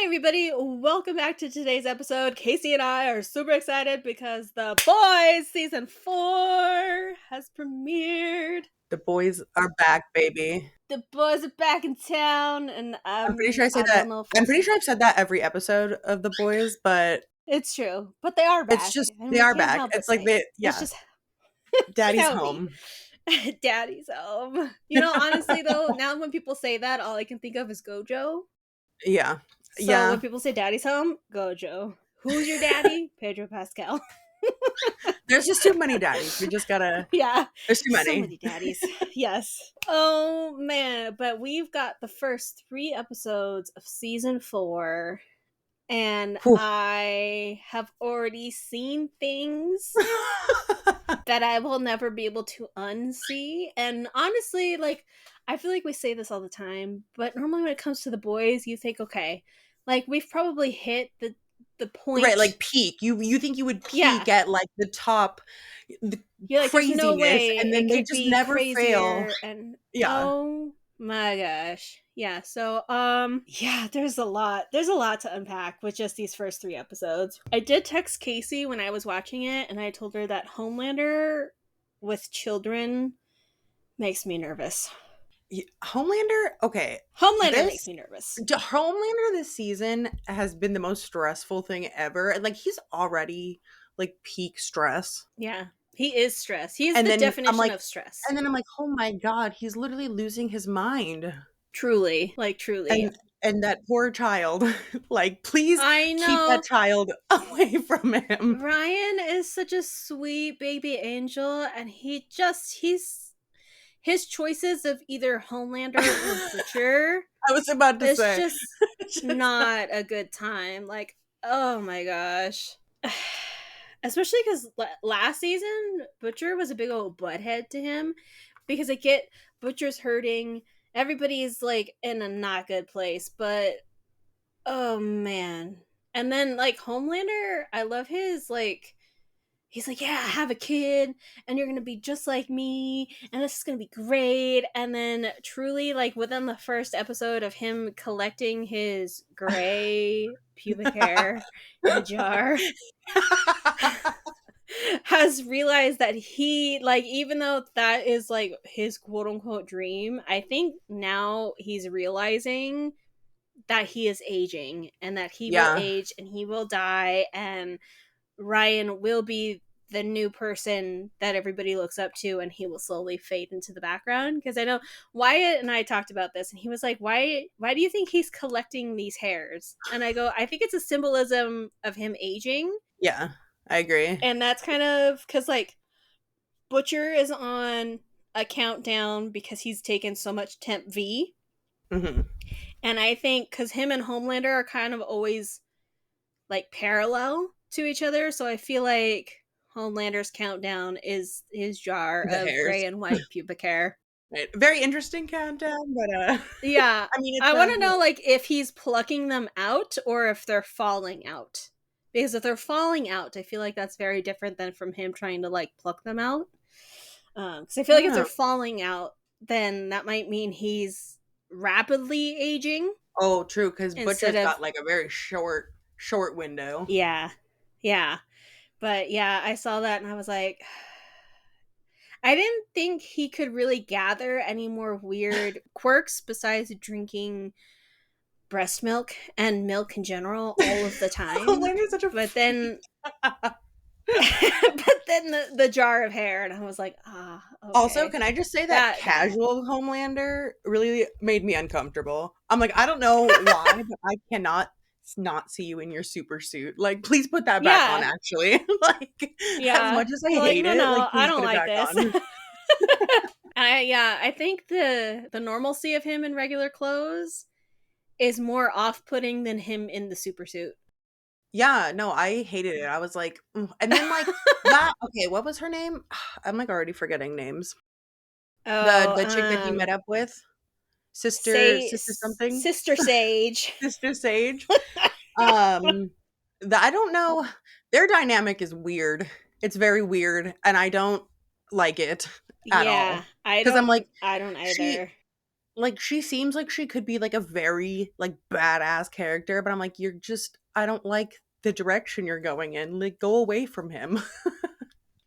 everybody, welcome back to today's episode. Casey and I are super excited because The Boys Season 4 has premiered. The boys are back, baby. The boys are back in town, and I'm pretty sure I say that. I'm pretty sure I've said that every episode of The Boys, but it's true. But they are back. it's just and they we are can't back. help but It's like say it. yeah, It's just Daddy's how it be. home. Daddy's home. You know, honestly though, now when people say that, all I can think of is Gojo. Yeah, So yeah. when people say Daddy's home, Gojo. Who's your daddy? Pedro Pascal. There's just too many daddies. We just gotta. Yeah. There's too many. So many daddies. Yes. Oh man, but we've got the first 3 episodes of season 4, and Whew. I have already seen things that I will never be able to unsee. And honestly, like, I feel like we say this all the time, but normally when it comes to The Boys, you think, okay, like we've probably hit the point, right? Like peak. You think you would peak at like the top, the like, craziness, no way and then they just never fail. And Yeah. oh my gosh, yeah. So yeah, there's a lot to unpack with just these first 3 episodes. I did text Casey when I was watching it, and I told her that Homelander with children makes me nervous. Homelander, okay. Homelander makes me nervous. Homelander this season has been the most stressful thing ever. Like, he's already, like, peak stress. Yeah, he is stressed. He's the definition of stress. And then I'm like, oh my god, he's literally losing his mind. Truly. Like, truly. And that poor child. Like, please I know. keep that child away from him. Ryan is such a sweet baby angel, and his choices of either Homelander or Butcher. I was about to say. It's just not a good time. Like, oh my gosh. Especially because last season, Butcher was a big old butthead to him. Because I get Butcher's hurting. Everybody's, like, in a not good place. But, oh man. And then, like, Homelander, I love his, like, he's like, yeah, have a kid, and you're gonna be just like me, and this is gonna be great. And then truly, like, within the first episode of him collecting his gray pubic hair in a jar, has realized that he, like, even though that is, like, his quote-unquote dream, I think now he's realizing that he is aging, and that he will age, and he will die, and Ryan will be the new person that everybody looks up to, and he will slowly fade into the background. Because I know Wyatt and I talked about this, and he was like, why do you think he's collecting these hairs? And I go, I think it's a symbolism of him aging. Yeah, I agree. And that's kind of because, like, Butcher is on a countdown because he's taken so much temp V. Mm-hmm. And I think because him and Homelander are kind of always, like, parallel to each other, so I feel like Homelander's countdown is his jar of gray and white pubic hair. Right. Very interesting countdown, but yeah. I mean, I want to know, like, if he's plucking them out or if they're falling out. Because if they're falling out, I feel like that's very different than from him trying to, like, pluck them out. Because I feel like if they're falling out, then that might mean he's rapidly aging. Oh, true, because Butcher's got, like, a very short window. Yeah. But yeah, I saw that and I was like, I didn't think he could really gather any more weird quirks besides drinking breast milk and milk in general all of the time. But then the jar of hair, and I was like, okay. Also, can I just say that casual Homelander really made me uncomfortable. I'm like, I don't know why, but I cannot not see you in your super suit. Like, please put that back on, actually. Like, as much as I hate it, like, please I don't put it like back this. on. I think the normalcy of him in regular clothes is more off-putting than him in the super suit. Yeah, no, I hated it. I was like, and then, like, that, okay, what was her name? I'm, like, already forgetting names. Oh, the chick that he met up with? Sister something? Sister Sage. Sister Sage. I don't know. Their dynamic is weird. It's very weird, and I don't like it at all. Because I'm like, I don't either. like, she seems like she could be, like, a very, like, badass character, but I'm like, "You're just I don't like the direction you're going in, like, go away from him."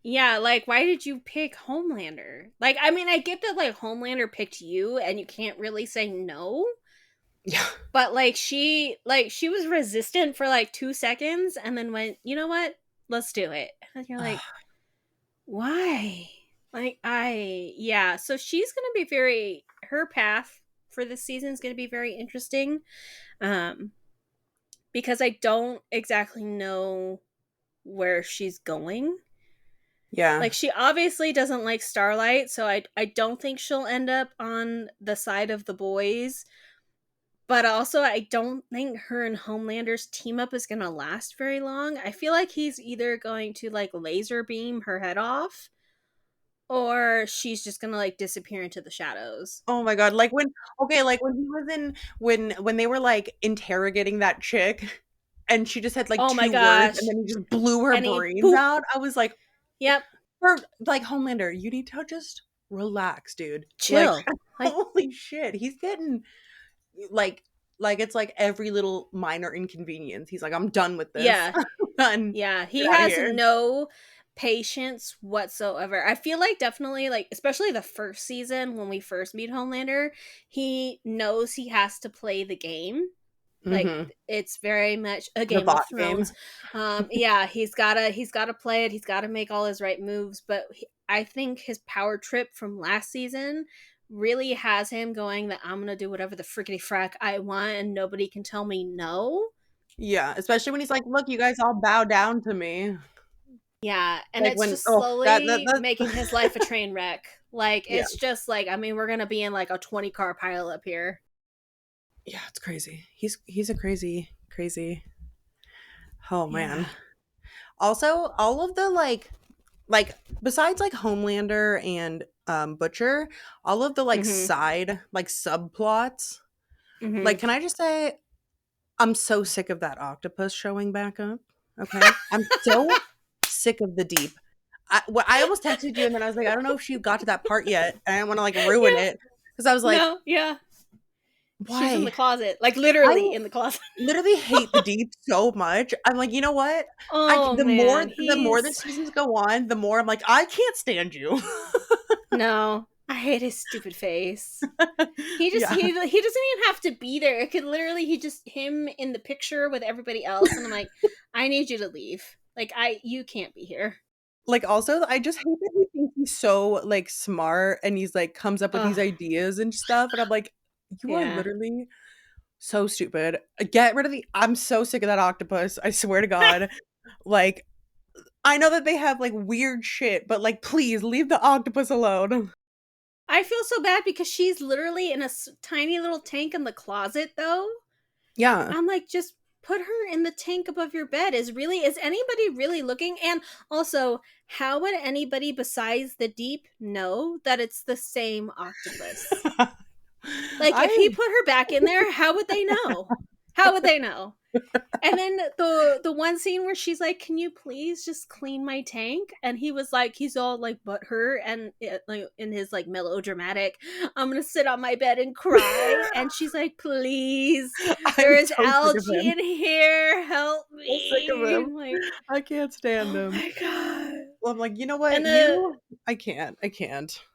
Yeah, like, why did you pick Homelander? Like, I mean, I get that, like, Homelander picked you and you can't really say no, Yeah. but, like, she was resistant for, like, 2 seconds and then went, "You know what? Let's do it." And you're like, "Why?" Like, yeah, so she's gonna be her path for this season is gonna be very interesting, um, because I don't exactly know where she's going. Yeah. Like, she obviously doesn't like Starlight, so I don't think she'll end up on the side of the boys. But also, I don't think her and Homelander's team up is gonna last very long. I feel like he's either going to, like, laser beam her head off, or she's just gonna, like, disappear into the shadows. Oh my god, like, when okay, like, when he was in when they were, like, interrogating that chick, and she just had, like, Oh my 2 words, and gosh. then he just blew her And he brains boop. out, I was like, Yep. for like, Homelander, you need to just relax, dude. Like, Chill. Like, holy shit, he's getting, like it's like every little minor inconvenience, he's like, "I'm done with this. yeah. Done. Yeah, Get he outta has here." no patience whatsoever. I feel like definitely, like, especially the first season when we first meet Homelander, he knows he has to play the game. Like, Mhm. it's very much a The Game of bot game. Thrones. Yeah, he's gotta play it. He's gotta make all his right moves. But I think his power trip from last season really has him going that I'm gonna do whatever the frickety frack I want, and nobody can tell me no. Yeah, especially when he's like, "Look, you guys all bow down to me." Yeah, and Like, it's when just oh, that slowly making his life a train wreck. Like, yeah. it's just like, I mean, we're gonna be in like a 20-car pile up here. Yeah, it's crazy. He's a crazy, crazy. Oh Yeah. man. Also, all of the besides like Homelander and Butcher, all of the like Mm-hmm. side like subplots. Mm-hmm. Like, can I just say I'm so sick of that octopus showing back up. Okay? I'm so sick of the deep. I almost texted you and then I was like, I don't know if she got to that part yet. And I don't want to like ruin Yeah. it because I was like, No, yeah. She's in why? the closet. Like, I literally in the closet. literally hate the deep so much. I'm like, you know what? Oh man, The more the he's seasons go on, the more I'm like, I can't stand you. no. I hate his stupid face. Yeah. He doesn't even have to be there. It could literally he just him in the picture with everybody else, and I'm like, I need you to leave. Like, you can't be here. Like, also, I just hate that he thinks he's so, like, smart and he's, like, comes up with these Ugh. ideas and stuff, and I'm like, "You are Yeah. literally so stupid. Get rid of the I'm so sick of that octopus, I swear to God." Like, I know that they have, like, weird shit, but, like, please leave the octopus alone. I feel so bad because she's literally in a tiny little tank in the closet, though. Yeah. I'm like, just put her in the tank above your bed. Is anybody really looking? And also, how would anybody besides the deep know that it's the same octopus? Like, if he I put her back in there, how would they know? How would they know? And then the one scene where she's like, "Can you please just clean my tank?" And he was like, he's all like butthurt and like in his like melodramatic, "I'm gonna sit on my bed and cry." And she's like, "Please, there I'm is so sick of algae him. in here. Help So sick of me!" him. I'm like, I can't stand oh him. my god. Well, I'm like, "You know what? And the You I can't."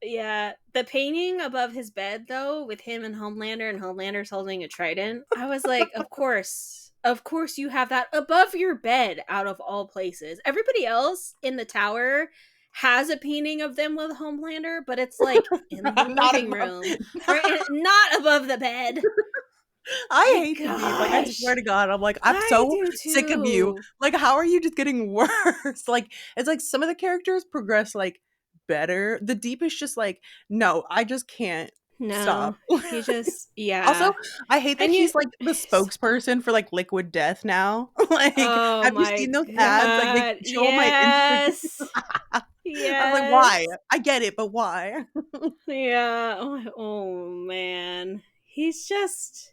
yeah, the painting above his bed though, with him and Homelander's holding a trident. I was like, of course, you have that above your bed. Out of all places, everybody else in the tower has a painting of them with Homelander, but it's like in the Not living above room or not above the bed. I My hate the deep, like, I swear gosh, to God, I'm like, "I'm I so do sick of you." too. Like, how are you just getting worse? Like, it's like some of the characters progress, like, better. The deep is just like, "No, I just can't No, stop." he just Also, yeah, I hate that and you. he's, like, the spokesperson for, like, Liquid Death now. Like, Oh have you my seen those ads? Like, they god. show 'em my Instagram. Yes. I'm like, "Why? Yes. I get it, but why?" Yeah. Oh man. He's just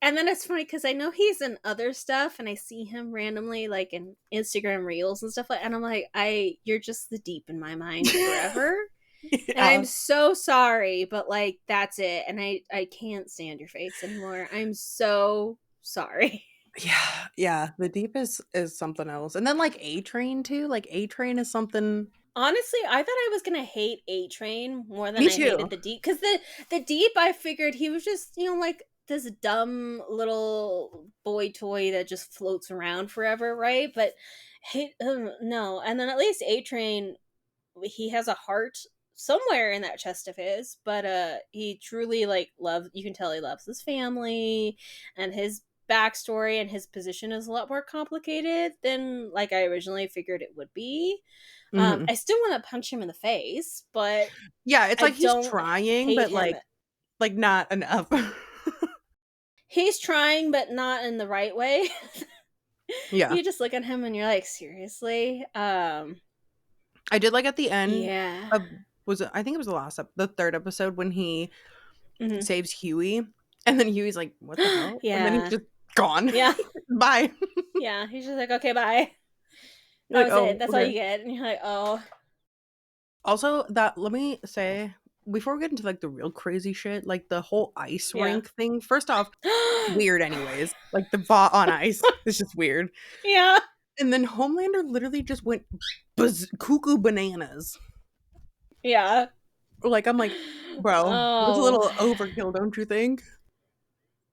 and then it's funny because I know he's in other stuff and I see him randomly like in Instagram reels and stuff like and I'm like, you're just the deep in my mind forever. And I'm Yeah. so sorry, but like that's it. And I can't stand your face anymore. I'm so sorry. Yeah. The Deep is something else. And then like A Train too. Like A Train is something. Honestly, I thought I was gonna hate A Train more than Me I hated too. the Deep, because the Deep, I figured he was just, you know, like this dumb little boy toy that just floats around forever, right? But hey, no. And then at least A Train, he has a heart somewhere in that chest of his, but he truly like loves. You can tell he loves his family, and his backstory and his position is a lot more complicated than like I originally figured it would be. Hmm. I still want to punch him in the face, but Yeah, it's I like he's don't trying, hate but him. like not enough. He's trying, but not in the right way. Yeah. You just look at him and you're like, seriously? I did like at the end Yeah. of I think it was the last the third episode when he Hmm. saves Huey, and then Huey's like, "What the hell?" And then he's Yeah. just gone. Yeah. Bye. Yeah. He's just like, okay, bye. You're That like, was it. "Oh, That's all okay." you get. And you're like, oh. Also, that let me say before we get into like the real crazy shit, like the whole ice Yeah. rink thing. First off, weird anyways. Like the bot on ice is just weird. Yeah. And then Homelander literally just went cuckoo bananas. Yeah. Like I'm like, bro, that's a Oh. little overkill, don't you think?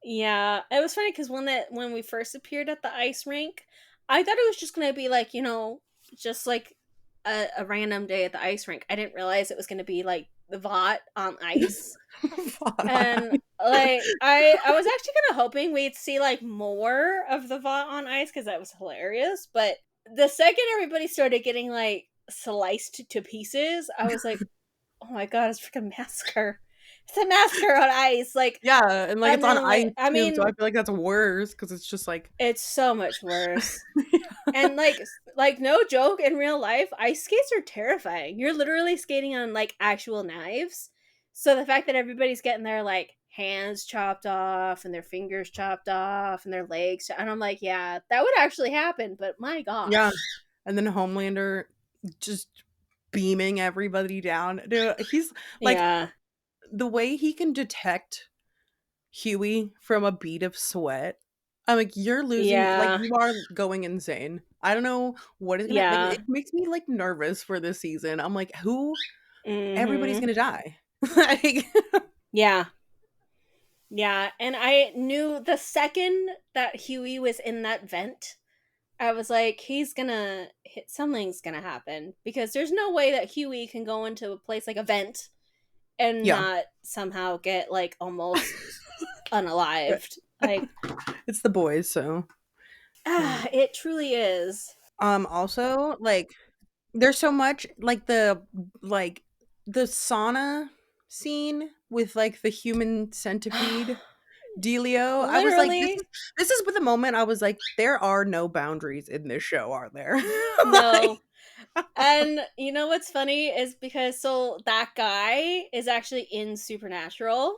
Yeah. It was funny because when we first appeared at the ice rink, I thought it was just gonna be like, just like a random day at the ice rink. I didn't realize it was gonna be like the Vought on ice. And like I was actually kind of hoping we'd see like more of the Vought on ice because that was hilarious. But the second everybody started getting like sliced to pieces, I was like, oh my god, it's freaking massacre. It's a massacre on ice. Like, Yeah, and like it's and on then ice like I too, so I mean, feel like that's worse because it's just like it's so much worse. And like no joke, in real life, ice skates are terrifying. You're literally skating on like actual knives. So the fact that everybody's getting their like hands chopped off and their fingers chopped off and their legs, and I'm like, yeah, that would actually happen, but my yeah. gosh. And then Homelander just beaming everybody down. Dude, he's like Yeah. the way he can detect Huey from a bead of sweat. I'm like, you're losing, like Yeah. you are going insane. I don't know what is gonna like. Yeah. It makes me like nervous for this season. I'm like, who? Everybody's Mhm. gonna die. Like, Yeah. Yeah, and I knew the second that Huey was in that vent, I was like, he's gonna hit, something's gonna happen because there's no way that Huey can go into a place like a vent and yeah, not somehow get like almost unalived. Like, it's the boys. So yeah. it truly is. Also, like, there's so much like the sauna scene with like the human centipede Delio. I was like, Literally, this is with the moment I was like, there are no boundaries in this show, are there? Like, no. And you know what's funny is because so that guy is actually in Supernatural.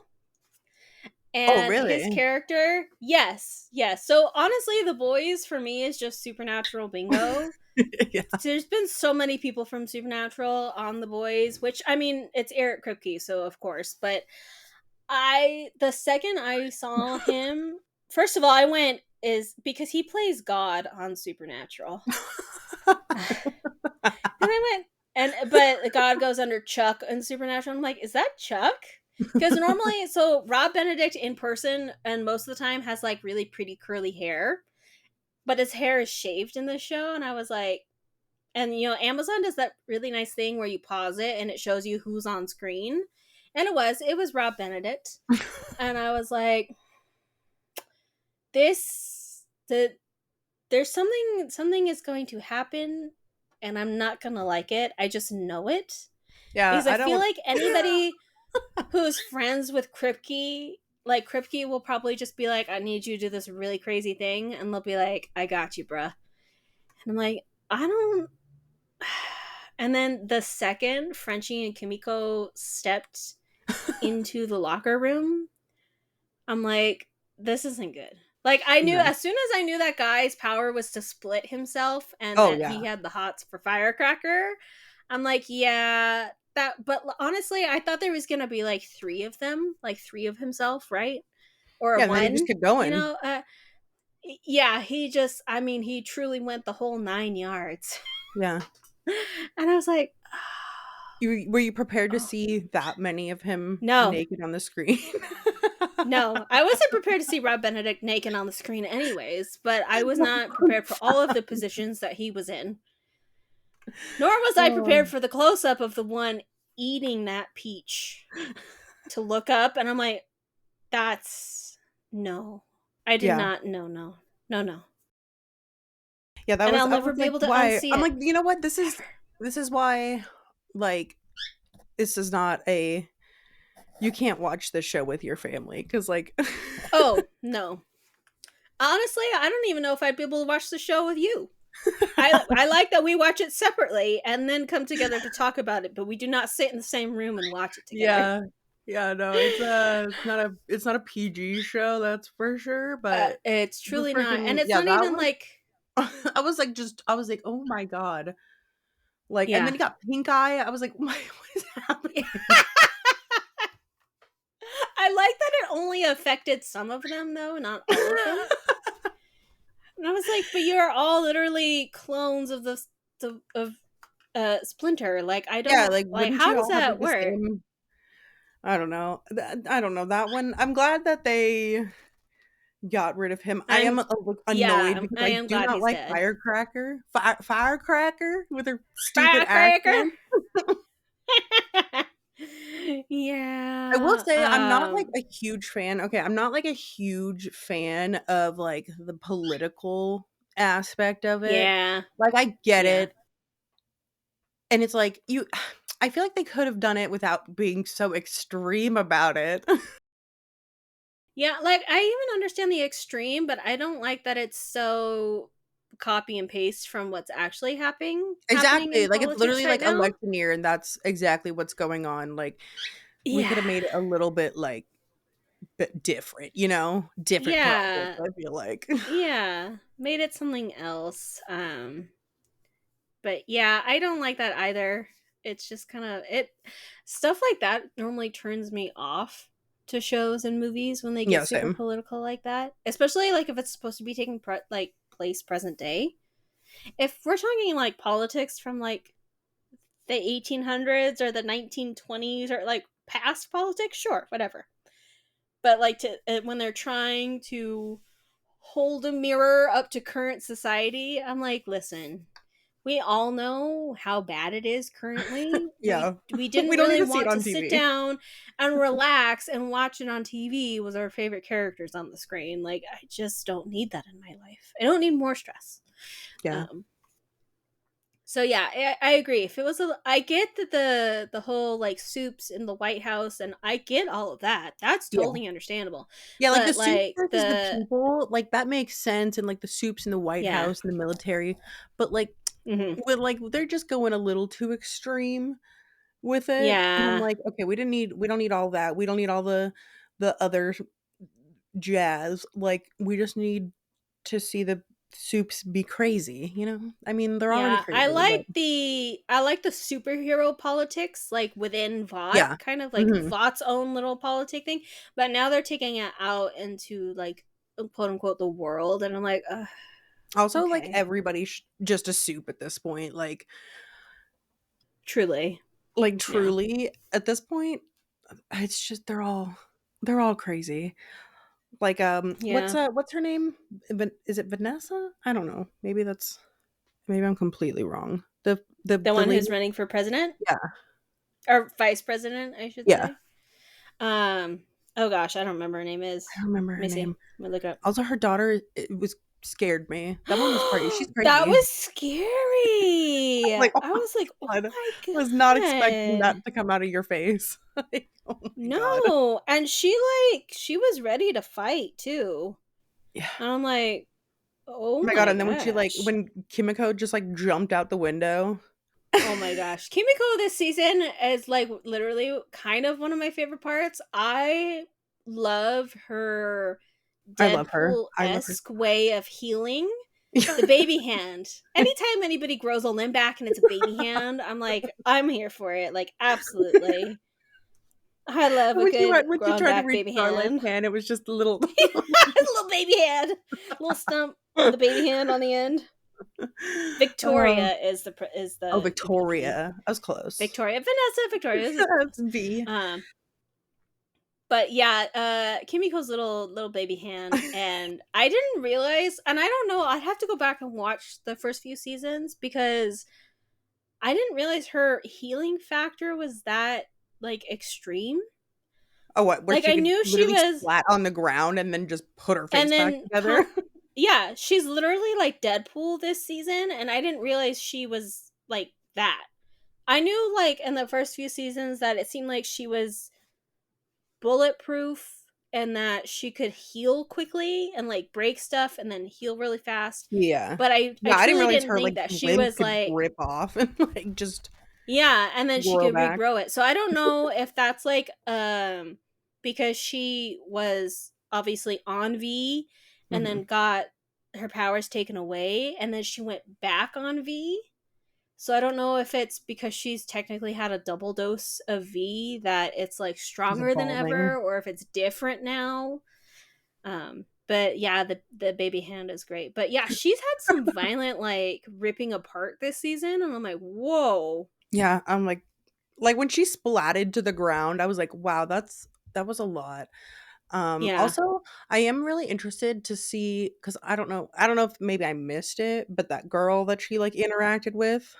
oh And his really? character, yes, yes. So honestly, The Boys for me is just Supernatural bingo. Yeah. There's been so many people from Supernatural on The Boys, which I mean, it's Eric Kripke, so of course. But the second I saw him, first of all, I went is because he plays God on Supernatural, and I went but God goes under Chuck in Supernatural. I'm like, is that Chuck? Because normally, so Rob Benedict in person and most of the time has like really pretty curly hair, but his hair is shaved in this show, and I was like, and Amazon does that really nice thing where you pause it and it shows you who's on screen, and it was Rob Benedict, and I was like, there's something is going to happen, and I'm not gonna like it. I just know it Yeah, because I I feel don't. like anybody who's friends with Kripke, like Kripke will probably just be like, I need you to do this really crazy thing, and they'll be like, I got you, bruh. And I'm like, I don't. And then the second Frenchie and Kimiko stepped into the locker room, I'm like, this isn't good. Like, I knew No. as soon as I knew that guy's power was to split himself and Oh that yeah. he had the hots for Firecracker, I'm like, yeah, that, but honestly, I thought there was gonna be like 3 of them, like 3 of himself, right? Or Yeah, and then he just 1, kept going. you know? Yeah, he just, I mean, he truly went the whole 9 yards. Yeah. And I was like, Were you prepared to oh, see that many of him no. naked on the screen? No, I wasn't prepared to see Rob Benedict naked on the screen anyways, but I was not prepared for all of the positions that he was in. Nor was I Oh. prepared for the close up of the one eating that peach to look up, and I'm like, that's no. I did Yeah. not, no. Yeah, that And was I'll I never was be like, able to "Why?" unsee I'm it. like, "You know what? This is Ever. this is why, like, this is not a you can't watch this show with your family because, like." Oh, no. Honestly, I don't even know if I'd be able to watch the show with you. I like that we watch it separately and then come together to talk about it, but we do not sit in the same room and watch it together. Yeah. Yeah, no, it's not a PG show, that's for sure, but It's the truly not, and freaking it's yeah, not that even was like, I was like, "Oh my god." Like, and then yeah. he got pink eye. I was like, "What is happening?" I like that it only affected some of them, though, not all of them. And I was like, but you're all literally clones of of Splinter. Like, I Yeah, don't like, like. wouldn't How you does all have, that like, the work? same I don't know. I don't know, that one I'm glad that they got rid of him. I am, I'm like, annoyed Yeah, because I I am do glad not he's like dead. Firecracker with her stupid Firecracker. accent. I will Yeah. say I'm not, like, a huge fan okay, I'm not, like, a huge fan of, like, the political aspect of it. Yeah. Like, I get Yeah. it, and it's like, you I feel like they could have done it without being so extreme about it. Yeah, like, I even understand the extreme, but I don't like that it's so copy and paste from what's actually happening Exactly, in like, it's politics literally right like now. election year, and that's exactly what's going on, like, we could Yeah. have made it a little bit, like, bit different, you know? Different politics, Yeah. I feel like. Yeah. Made it something else. But yeah, I don't like that either. It's just kind of it stuff like that normally turns me off to shows and movies when they get Yeah, super same. political like that. Especially like if it's supposed to be taking like place present day. If we're talking like politics from like the 1800s or the 1920s or like past politics, sure, whatever. But like to when they're trying to hold a mirror up to current society, I'm like, listen, we all know how bad it is currently. Yeah. We We didn't don't need really to see it want on to sit TV. down and relax and watch it on TV was our favorite characters on the screen. Like I just don't need that in my life. I don't need more stress. Yeah. Um so yeah, I agree. If it was I get that the whole like soups in the White House and I get all of that. That's Yeah. totally understandable. Yeah, like, the But soup like versus the the people, like, that makes sense, and, like, the soups in the White yeah. House and the military, but, like, Mhm. with, like, they're just going a little too extreme with it, and I'm Yeah. like, "Okay, we don't need all that, we don't need all the other jazz, like, we just need to see the soups be crazy," you know? I mean, they're already Yeah, crazy, but I like the superhero politics like within Vought, yeah. kind of like Mhm. Vaught's own little politic thing, but now they're taking it out into like quote unquote the world, and I'm like, ugh, Also, like, okay, everybody's just a soup at this point, truly, yeah, truly, at this point, it's just they're all crazy. Like, yeah. what's her name? Is it Vanessa? I don't know. Maybe I'm completely wrong. The The one lady who's running for president yeah, or vice president, I should yeah. say. Um, oh gosh, I don't remember her name I is. don't remember Let her me see. name. Let me look up. Also, her daughter, it was scared me. That one was crazy. She's That crazy. was scary. Like, oh I my was like, oh god. my Was not expecting god. that to come out of your face. Like, oh my god. No, and she was ready to fight too. Yeah. And I'm like, Oh "Oh my god, my and then gosh. when Kimiko just, like, jumped out the window. Oh my gosh." Kimiko this season is like literally kind of one of my favorite parts. I love her I love her. I love her Deadpool-esque way of healing. The baby hand. Anytime anybody grows a limb back and it's a baby hand, I'm like, I'm here for it. Like, absolutely. I love a good When she grown tried to back reach baby Starlight's hand. hand, it was just a little Little baby hand. Little stump with a baby hand on the end. Oh. Victoria is Oh, the V. Victoria. I was close. Victoria. Vanessa Victoria. This is That's close. V. But yeah, Kimiko's little baby hand, and I didn't realize, and I don't know, I'd have to go back and watch the first few seasons because I didn't realize her healing factor was that like extreme. Oh, what? Where Like she I could knew she literally was, splat on the ground and then just put her and face back then together. yeah, she's literally like Deadpool this season, and I didn't realize she was like that. I knew like in the first few seasons that it seemed like she was bulletproof and that she could heal quickly and like break stuff and then heal really fast. Yeah. But I Yeah, I didn't truly realize didn't her, think like, that she limbs was could like, rip off and, like, just yeah, and then she grow could back. regrow it. So I don't know if that's like because she was obviously on V and Mhm. then got her powers taken away and then she went back on V. So I don't know if it's because she's technically had a double dose of V that it's like She's stronger than evolving. ever, or if it's different now. But yeah, the baby hand is great. But yeah, she's had some violent like ripping apart this season, and I'm like, whoa. Yeah, I'm like, when she splatted to the ground, I was like, "Wow, that was a lot." Yeah. Also, I am really interested to see because I don't know if maybe I missed it, but that girl that she, like, interacted with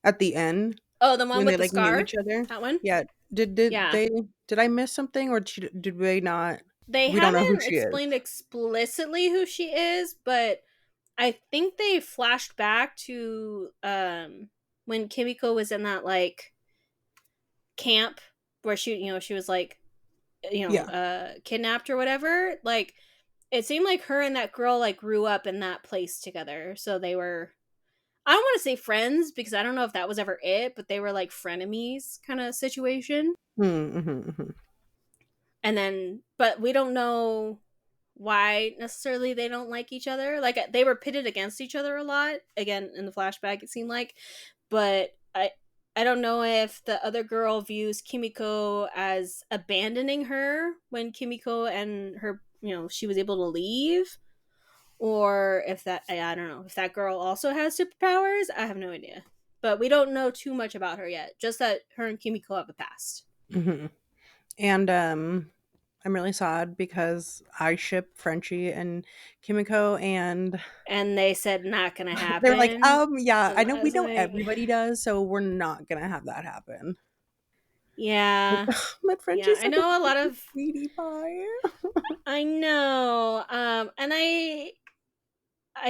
at the end Oh, the one when with they, the like, knew scar? each other. That one? Yeah, Yeah. did I miss something or did they not They we don't know who haven't she is. explained explicitly who she is, but I think they flashed back to when Kimiko was in that like camp where she was like Yeah. kidnapped or whatever. Like it seemed like her and that girl like grew up in that place together. So they were, I don't want to say friends because I don't know if that was ever it, but they were like frenemies kind of situation. Mm, mhm, mhm. And then but we don't know why necessarily they don't like each other. Like they were pitted against each other a lot again in the flashback it seemed like, but I don't know if the other girl views Kimiko as abandoning her when Kimiko and her, she was able to leave, or if that, I don't know if that girl also has superpowers. I have no idea, but we don't know too much about her yet, just that her and Kimiko have a past. Mhm. And, I'm really sad because I ship Frenchie and Kimiko, and And they said not gonna they're like, happen, yeah, I and know I we was know like, everybody does, so we're not gonna have that happen." Like, yeah. but Yeah, Frenchie's I such a know a lot sweet of, sweetie pie. I know. And I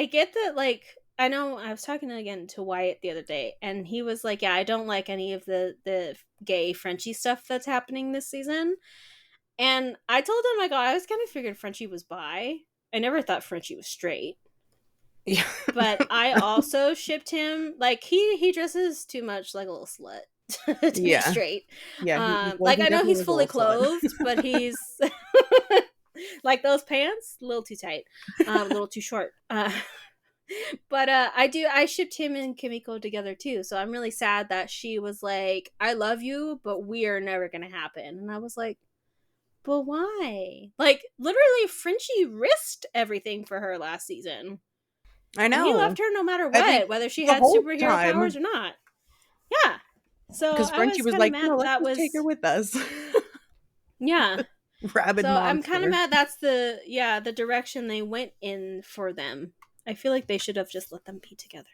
get that, like, I know I was talking again to Wyatt the other day, and he was like, yeah, I don't like any of the gay Frenchie stuff that's happening this season. And I told him, like, oh, I was kind of figured Frenchie was bi. I never thought Frenchie was straight. Yeah. But I also shipped him, like, he dresses too much like a little slut to be Yeah. straight. Yeah, Like, he I know definitely he's was a fully little slut. clothed, but he's like those pants, a little too tight, a little too short. But I shipped him and Kimiko together too. So I'm really sad that she was like, I love you, but we are never gonna happen. And I was like, but why? Like literally Frenchie risked everything for her last season. I And he know. loved her no matter Every what, whether she The had whole superhero powers time, or not. Yeah. So because I Frenchie was was kind of like, mad "No, let's that just take her was, with us." yeah. Rabid So I'm kind of monster. mad that's the direction they went in for them. I feel like they should have just let them be together.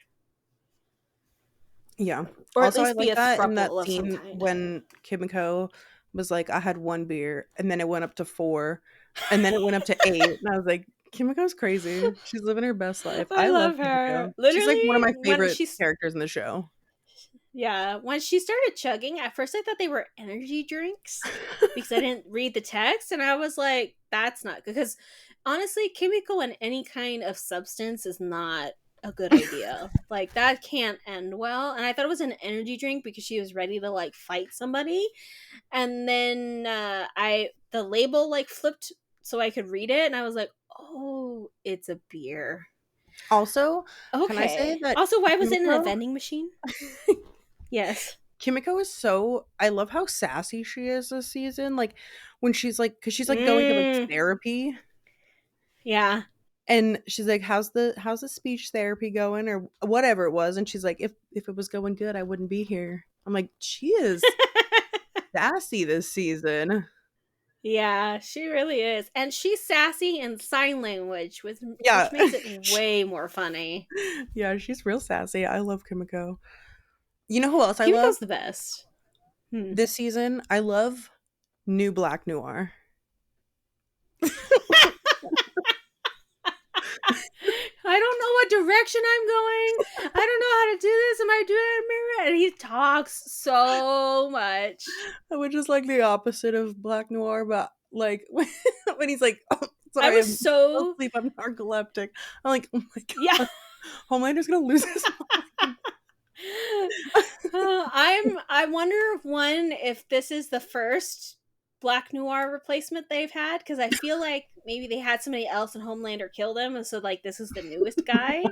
Yeah. Or at Also, I least be like a that in that throuple of some scene kind. when Kimiko was like, "I had 1 beer," and then it went up to 4, and then it went up to 8, and I was like, "Kimiko's crazy. She's living her best life." I I love love her. Kimiko. She's, like, one of Literally, my when favorite she's, characters in the show. yeah, when she started chugging, at first I thought they were energy drinks because I didn't read the text, and I was like, that's not good. Because honestly, Kimiko and any kind of substance is not a good idea. Like, that can't end well. And I thought it was an energy drink because she was ready to, like, fight somebody. And then the label, like, flipped so I could read it, and I was like, oh, it's a beer. Also, can I say Okay. that Also, why was it in a Kimiko vending machine? Yes. Kimiko is so I love how sassy she is this season. Like when she's like, because she's like going to like Mm. therapy, Yeah. and she's like, how's the speech therapy going or whatever it was, and she's like, if it was going good, I wouldn't be here. I'm like, she is sassy this season. Yeah, she really is. And she's sassy in sign language, Yeah. which makes it way more funny. Yeah, she's real sassy. I love Kimiko. You know who else I love Kimiko's the best. Hmm. this season? I love New Black Noir. I don't know what direction I'm going. I don't know how to do this. Am I doing it? And he talks so much. I would just like the opposite of Black Noir, but like when he's like, oh, I sorry, was so asleep, I'm narcoleptic. I'm like, oh my god, yeah. Homelander's gonna lose his mind. I wonder if this is the first Black Noir replacement they've had, because I feel like maybe they had somebody else and Homelander killed him, and so like this is the newest guy.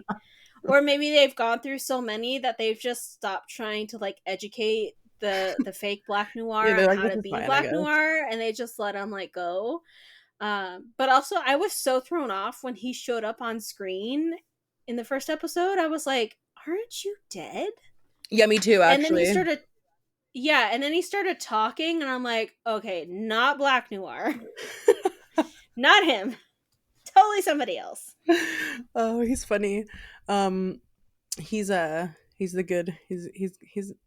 Or maybe they've gone through so many that they've just stopped trying to like educate the fake Black Noir Yeah, they're on like, how this to is be fine, I Black guess. Noir, and they just let him like go. But also, I was so thrown off when he showed up on screen in the first episode. I was like, "Aren't you dead?" Yeah, me too, And then he actually. started, yeah, and then he started talking, and I'm like, "Okay, not Black Noir, not him, totally somebody else." Oh, he's funny. Um, he's the good. He's.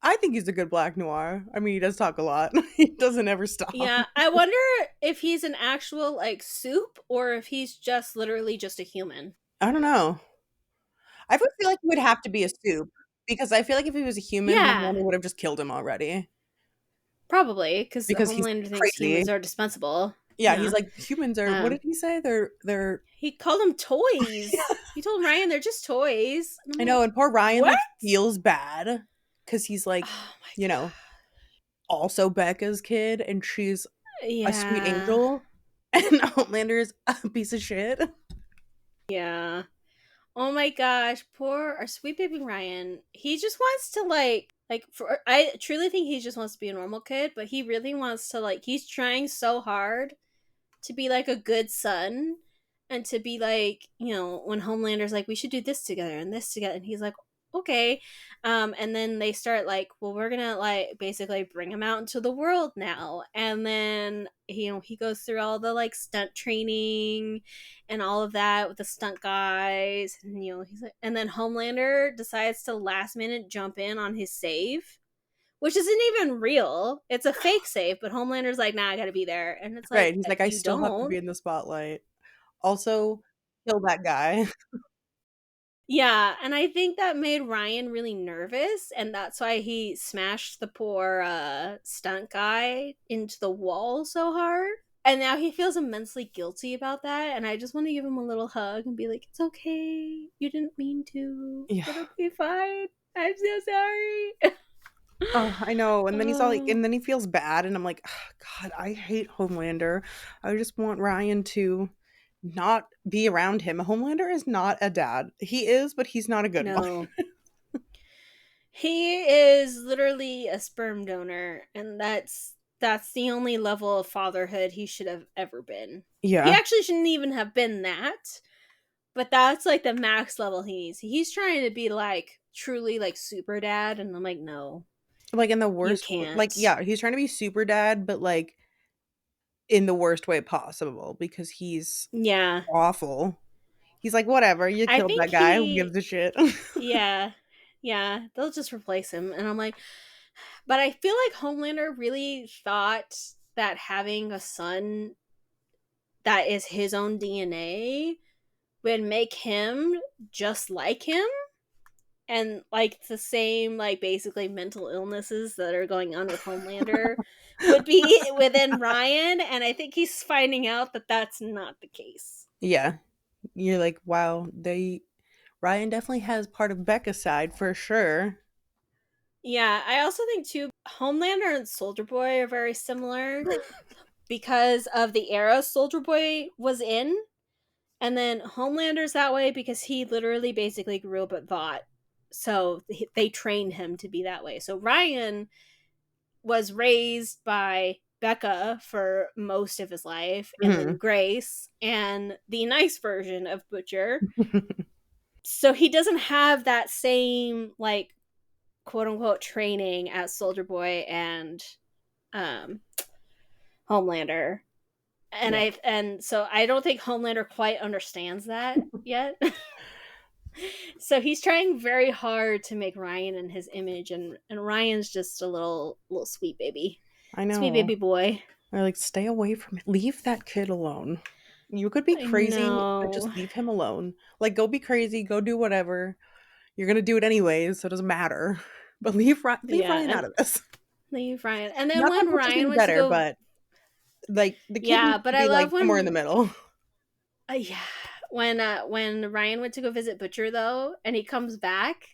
I think he's a good Black Noir. I mean, he does talk a lot. He doesn't ever stop. Yeah, I wonder if he's an actual like soup or if he's just literally just a human. I don't know. I would feel like he would have to be a soup because I feel like if he was a human, Yeah, Homelander would have just killed him already probably because because he's Homelander thinks crazy. humans are dispensable. Yeah, he's Yeah. like humans are. What did he say? They're. He called them toys. He told Ryan they're just toys. And I I'm know, like, and poor Ryan what? like feels bad because he's like, Oh my you know, also Becca's kid, and she's god. a sweet Yeah. angel, and Homelander is a piece of shit. Yeah. Oh my gosh, poor our sweet baby Ryan. He just wants to for I truly think he just wants to be a normal kid, but he really wants to he's trying so hard to be like a good son and to be like, when Homelander's like, we should do this together and this together, and he's like, okay. And then they start like, well, we're gonna like basically bring him out into the world now, and then he goes through all the like stunt training and all of that with the stunt guys, and he's like, and then Homelander decides to last minute jump in on his save, which isn't even real. It's a fake save, but Homelander's like, nah, I gotta be there. And it's Right? like, He's like, I you still have to be don't. in the spotlight. Also, kill that guy. Yeah, and I think that made Ryan really nervous, and that's why he smashed the poor stunt guy into the wall so hard. And now he feels immensely guilty about that, and I just want to give him a little hug and be like, it's okay. You didn't mean to. Yeah. It'll be fine. I'm so sorry. Oh, I know. And then he's all like, and then he feels bad, and I'm like, oh, God, I hate Homelander. I just want Ryan to not be around him. Homelander is not a dad. He is, but he's not a good one. No. He is literally a sperm donor, and that's the only level of fatherhood he should have ever been. He Yeah. actually shouldn't even have been that, but that's like the max level he needs. He's trying to be like truly like super dad, and I'm like, no, Like in the you worst, like, can't. yeah, he's trying to be super dad, but like in the worst way possible because he's Yeah, awful. He's like, whatever, you I killed think that guy. Who gives a shit? yeah, yeah, they'll just replace him, and I'm like, but I feel like Homelander really thought that having a son that is his own DNA would make him just like him, and like the same like basically mental illnesses that are going on with Homelander would be within Ryan, and I think he's finding out that that's not the case. Yeah. You're like, wow, Ryan definitely has part of Becca's side for sure. Yeah, I also think too Homelander and Soldier Boy are very similar because of the era Soldier Boy was in, And then Homelander's that way because he literally basically grew up at Vought. So they trained him to be that way. So Ryan was raised by Becca for most of his life, and then Grace, and the nice version of Butcher. So he doesn't have that same, like, quote unquote training as Soldier Boy and Homelander. And so I don't think Homelander quite understands that yet. So he's trying very hard to make Ryan in his image, and Ryan's just a little sweet baby. I know. Sweet baby boy. I like, stay away from it. Leave that kid alone. You could be crazy, but just leave him alone. Like, go be crazy, go do whatever. You're gonna do it anyways, so it doesn't matter. But leave Ryan out of this. Leave Ryan. And then not when Ryan went to go, but like the kid needs to be like somewhere in the middle. Yeah. When Ryan went to go visit Butcher though, and he comes back,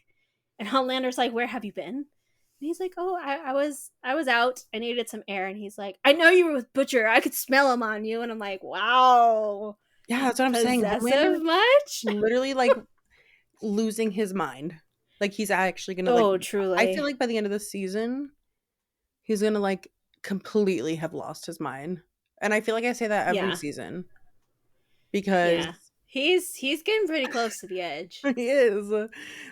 and Homelander's like, "Where have you been?" And he's like, "Oh, I was out. I needed some air." And he's like, "I know you were with Butcher. I could smell him on you." And I'm like, "Wow." Yeah, that's what I'm saying. Possessive much? Literally, like, losing his mind. Like, he's actually gonna, like... Oh, truly. I feel like by the end of the season, he's gonna, like, completely have lost his mind. And I feel like I say that every season. Because... Yeah. He's getting pretty close to the edge. He is.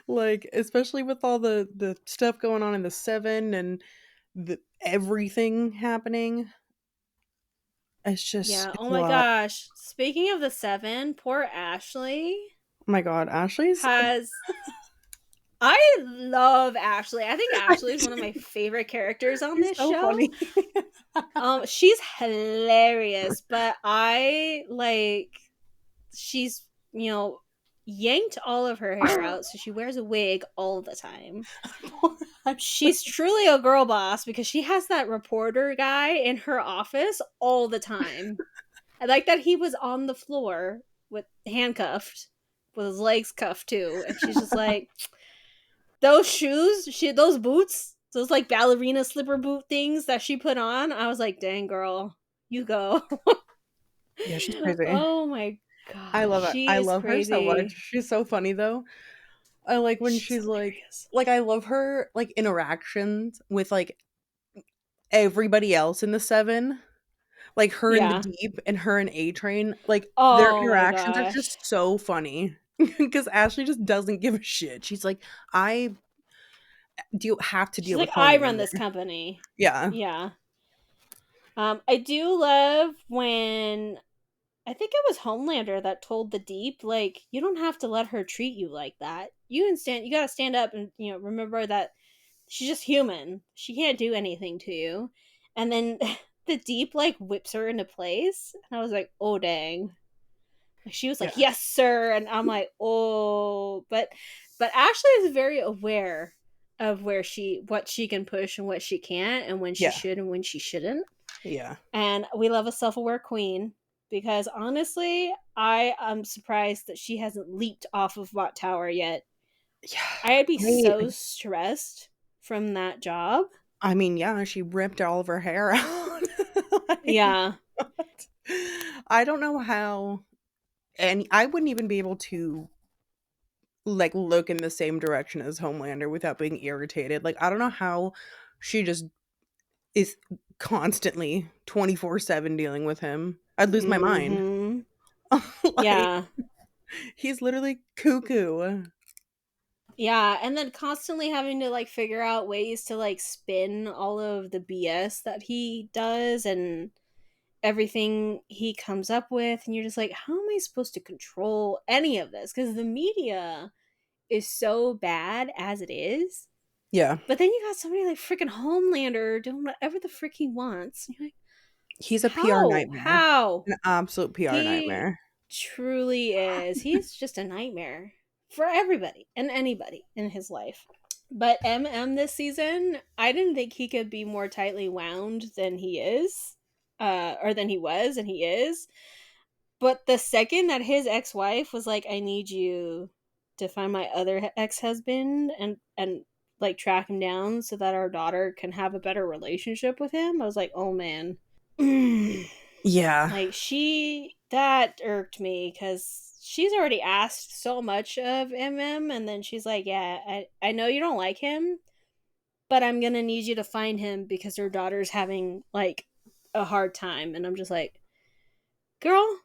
Like, especially with all the stuff going on in the 7 and everything happening. It's just... Yeah, oh my gosh. Speaking of the 7, poor Ashley. Oh my god, Ashley's... I love Ashley. I think Ashley is one of my favorite characters on this show. Funny. She's hilarious, but she's, yanked all of her hair out, so she wears a wig all the time. She's truly a girl boss because she has that reporter guy in her office all the time. I like that he was on the floor with handcuffed, with his legs cuffed too, and she's just like, those shoes, those boots, those like ballerina slipper boot things that she put on, I was like, dang girl, you go. Yeah, she's crazy. Oh my god, I love it. I love her so much. She's so funny though. I like when she's hilarious. like I love her like interactions with like everybody else in the 7. Like her in the Deep and her in A-Train. Like their interactions are just so funny. Because Ashley just doesn't give a shit. She's like, I do have to deal with Homelander. I run this company. Yeah. Yeah. I do love when, I think it was Homelander that told the Deep, like, you don't have to let her treat you like that. You gotta stand up and, remember that she's just human. She can't do anything to you. And then the Deep, like, whips her into place. And I was like, oh, dang. She was like, yes, sir. And I'm like, oh. But Ashley is very aware of what she can push and what she can't, and when she should and when she shouldn't. Yeah. And we love a self-aware queen, because honestly, I am surprised that she hasn't leaped off of Watt Tower yet. Yeah. I'd be so stressed from that job. I mean, yeah, she ripped all of her hair out. Yeah. I don't know how, and I wouldn't even be able to like look in the same direction as Homelander without being irritated. Like, I don't know how she just is constantly 24/7 dealing with him. I'd lose my mind. Like, yeah. He's literally cuckoo. Yeah, and then constantly having to like figure out ways to like spin all of the BS that he does and everything he comes up with, and you're just like, how am I supposed to control any of this? Because the media is so bad as it is. Yeah. But then you got somebody like freaking Homelander doing whatever the frick he wants. And you're like, he's a PR nightmare. How? An absolute PR nightmare. Truly is. He's just a nightmare for everybody and anybody in his life. But this season, I didn't think he could be more tightly wound than he is. Or than he was, and he is. But the second that his ex-wife was like, I need you to find my other ex-husband and like track him down so that our daughter can have a better relationship with him, I was like, oh man. Yeah. Like, that irked me because she's already asked so much of MM, and then she's like, yeah, I know you don't like him, but I'm gonna need you to find him because her daughter's having, like, a hard time. And I'm just like, girl,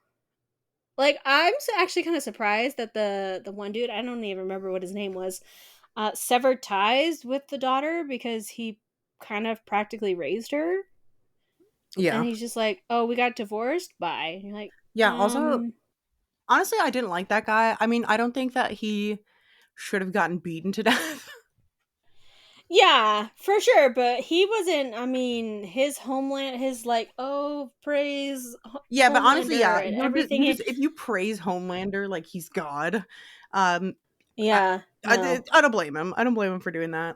like, I'm actually kind of surprised that the one dude, I don't even remember what his name was, severed ties with the daughter because he kind of practically raised her. And Yeah. he's just like, oh, we got divorced? Bye. And you're like, Yeah. Also, honestly, I didn't like that guy. I mean, I don't think that he should have gotten beaten to death. yeah, for sure. But he wasn't, I mean, his homeland, his like, oh, praise Yeah, but honestly, yeah, Homelander and you everything. just if you praise Homelander like he's God, um, I, Yeah, no. I don't blame him. I don't blame him for doing that.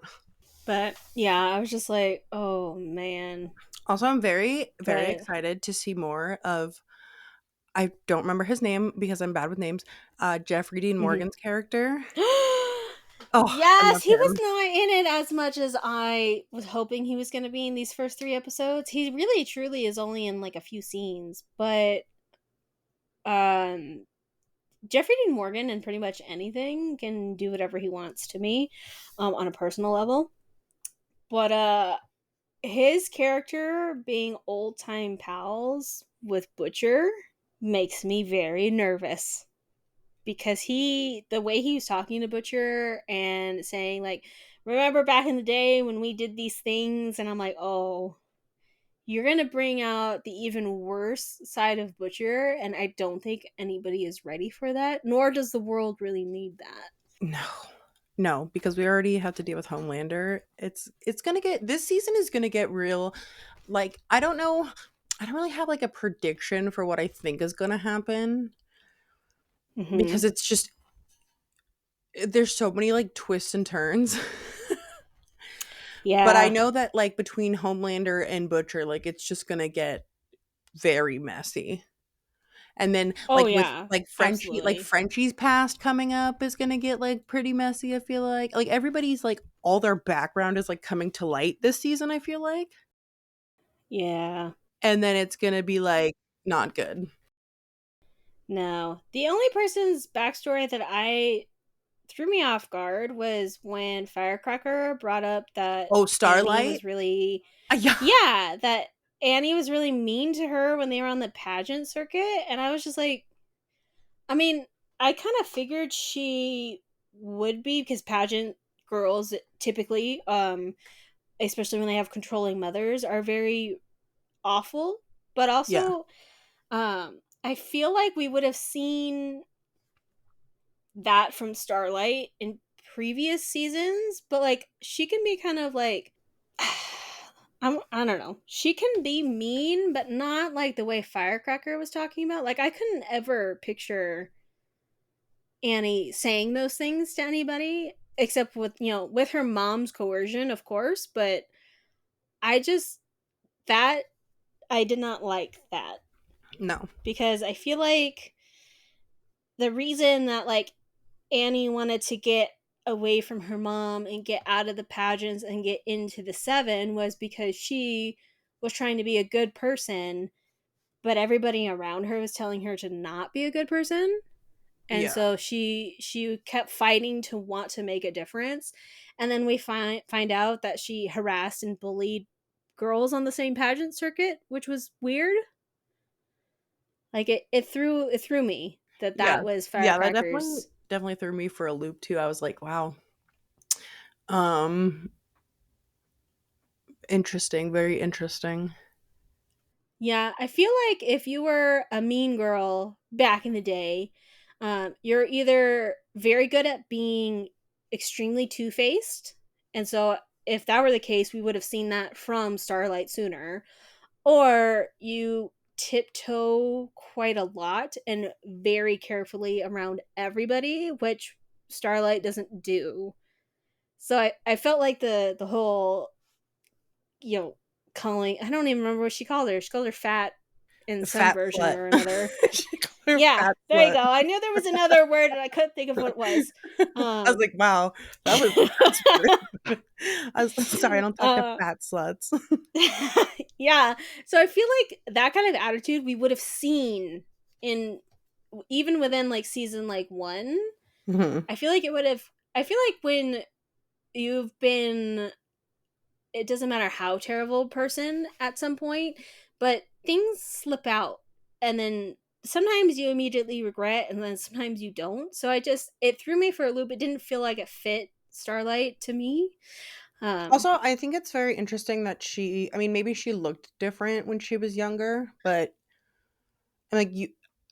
But yeah, I was just like, oh man. Also, I'm very, very But excited to see more of. I don't remember his name because I'm bad with names. Jeffrey Dean mhm. Morgan's character. Oh, I Yes, love he was him. not in it as much as I was hoping he was going to be in these first 3 episodes. He really truly is only in like a few scenes, but um Jeffrey Dean Morgan in pretty much anything can do whatever he wants to me, on a personal level. But his character being old time pals with Butcher makes me very nervous because the way he was talking to Butcher and saying like, remember back in the day when we did these things, and I'm like, oh, you're gonna bring out the even worse side of Butcher, and I don't think anybody is ready for that, nor does the world really need that. No, no, because we already have to deal with Homelander. It's gonna get this season is gonna get real. Like I don't know, I don't really have like a prediction for what I think is gonna happen Mm-hmm. because it's just there's so many like twists and turns. But I Yeah. know that like between Homelander and Butcher, like it's just gonna get very messy. And then Oh like with yeah. Like Absolutely. Frenchie's past coming up is gonna get like pretty messy, I feel like. Like everybody's like all their background is like coming to light this season, I feel like. Yeah. And then it's gonna be like not good. No. The only person's backstory that I threw me off guard was when Firecracker brought up that Oh, Annie Starlight? was really, Yeah. yeah, that Annie was really mean to her when they were on the pageant circuit. And I was just like, I mean, I kind of figured she would be because pageant girls typically, especially when they have controlling mothers, are very awful. But Yeah. also, I feel like we would have seen that from Starlight in previous seasons, but like she can be kind of like I don't know. She can be mean, but not like the way Firecracker was talking about. Like I couldn't ever picture Annie saying those things to anybody except with, with her mom's coercion, of course, but I just that I did not like that No. because I feel like the reason that like Annie wanted to get away from her mom and get out of the pageants and get into the seven was because she was trying to be a good person, but everybody around her was telling her to not be a good person. And Yeah. so she kept fighting to want to make a difference. And then we find out that she harassed and bullied girls on the same pageant circuit, which was weird. Like it threw me that Yeah. that was Yeah, that definitely Firecrackers. definitely threw me for a loop too. I was like, wow. Um Interesting, very interesting. Yeah, I feel like if you were a mean girl back in the day, you're either very good at being extremely two faced, and so if that were the case, we would have seen that from Starlight sooner, or you tiptoe quite a lot and very carefully around everybody, which Starlight doesn't do. So I felt like the whole, you know, calling, I don't even remember what she called her. She called her fat in some Fat version slut. or another. Yeah, there you go. I knew there was another word and I couldn't think of what it was. I was like, wow, that's rude. I was sorry, I don't talk to fat sluts. Yeah. So I feel like that kind of attitude we would have seen in even within like season like 1. Mm-hmm. I feel like when you've been, it doesn't matter how terrible a person at some point, but things slip out and then sometimes you immediately regret and then sometimes you don't. So it threw me for a loop. It didn't feel like it fit Starlight to me. Also, I think it's very interesting that maybe she looked different when she was younger, but like